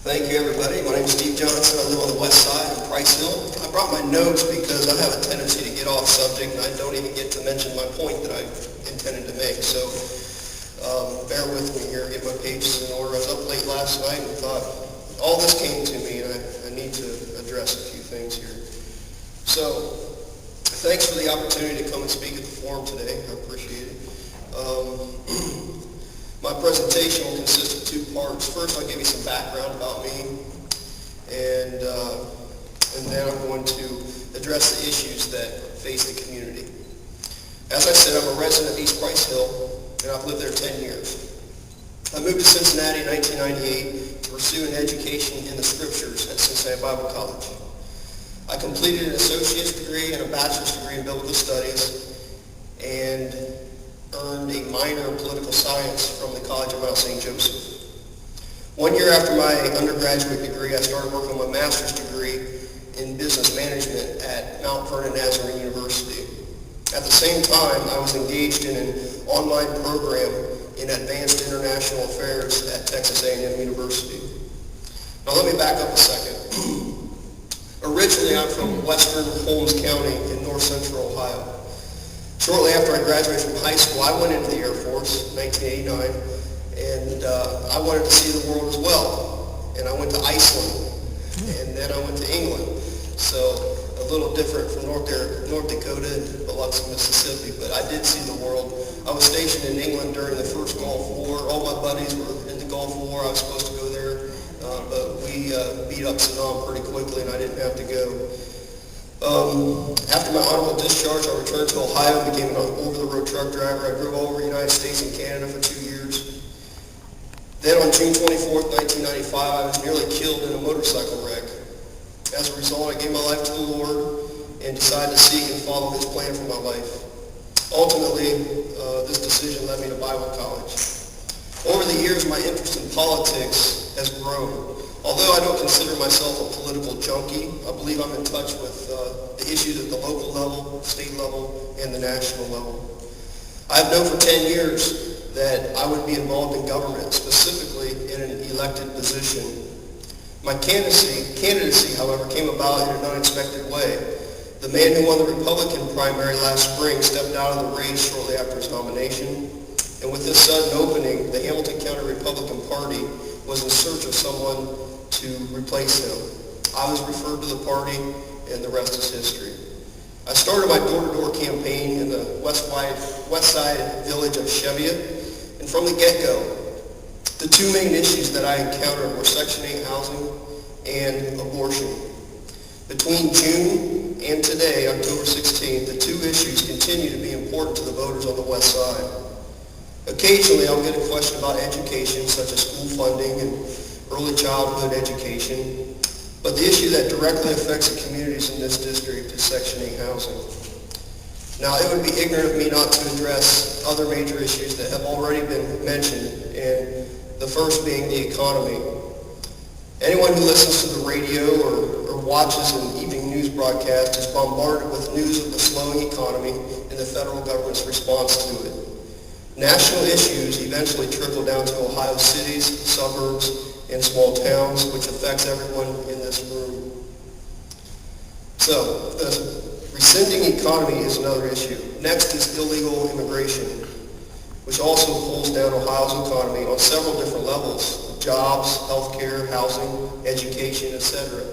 Thank you, everybody. My name is Steve Johnson. I live on the west side of Price Hill. I brought my notes because I have a tendency to get off subject, and I don't even get to mention my point that I intended to make. So bear with me here, get my pages in order. I was up late last night and thought, all this came to me, and I need to address a few things here. So thanks for the opportunity to come and speak at the forum today. I appreciate it. My presentation will consist of two parts. First, I'll give you some background about me, and then I'm going to address the issues that face the community. As I said, I'm a resident of East Price Hill, and I've lived there 10 years. I moved to Cincinnati in 1998 to pursue an education in the scriptures at Cincinnati Bible College. I completed an associate's degree and a bachelor's degree in biblical studies, and earned a minor in political science from the College of Mount St. Joseph. 1 year after my undergraduate degree, I started working on my master's degree in business management at Mount Vernon Nazarene University. At the same time, I was engaged in an online program in advanced international affairs at Texas A&M University. Now let me back up a second. Originally, I'm from western Holmes County in north central Ohio. Shortly after I graduated from high school, I went into the Air Force in 1989, and I wanted to see the world as well. And I went to Iceland, and then I went to England. So a little different from North Dakota and Biloxi, Mississippi, but I did see the world. I was stationed in England during the first Gulf War. All my buddies were in the Gulf War. I was supposed to go there, but we beat up Saddam pretty quickly, and I didn't have to go. After my honorable discharge, I returned to Ohio and became an over-the-road truck driver. I drove all over the United States and Canada for 2 years. Then on June 24th, 1995, I was nearly killed in a motorcycle wreck. As a result, I gave my life to the Lord and decided to seek and follow His plan for my life. Ultimately, this decision led me to Bible college. Over the years, my interest in politics has grown. Although I don't consider myself a political junkie, I believe I'm in touch with the issues at the local level, state level, and the national level. I've known for 10 years that I would be involved in government, specifically in an elected position. My candidacy, however, came about in an unexpected way. The man who won the Republican primary last spring stepped out of the race shortly after his nomination, and with this sudden opening, the Hamilton County Republican Party was in search of someone to replace him. I was referred to the party, and the rest is history. I started my door-to-door campaign in the west side village of Cheviot, and from the get-go, the two main issues that I encountered were Section 8 housing and abortion. Between June and today, October 16th, the two issues continue to be important to the voters on the west side. Occasionally, I'll get a question about education, such as school funding and early childhood education, but the issue that directly affects the communities in this district is Section 8 housing. Now, it would be ignorant of me not to address other major issues that have already been mentioned, and the first being the economy. Anyone who listens to the radio or watches an evening news broadcast is bombarded with news of the slowing economy and the federal government's response to it. National issues eventually trickle down to Ohio cities, suburbs, and small towns, which affects everyone in this room. So, the rescinding economy is another issue. Next is illegal immigration, which also pulls down Ohio's economy on several different levels: jobs, healthcare, housing, education, etc.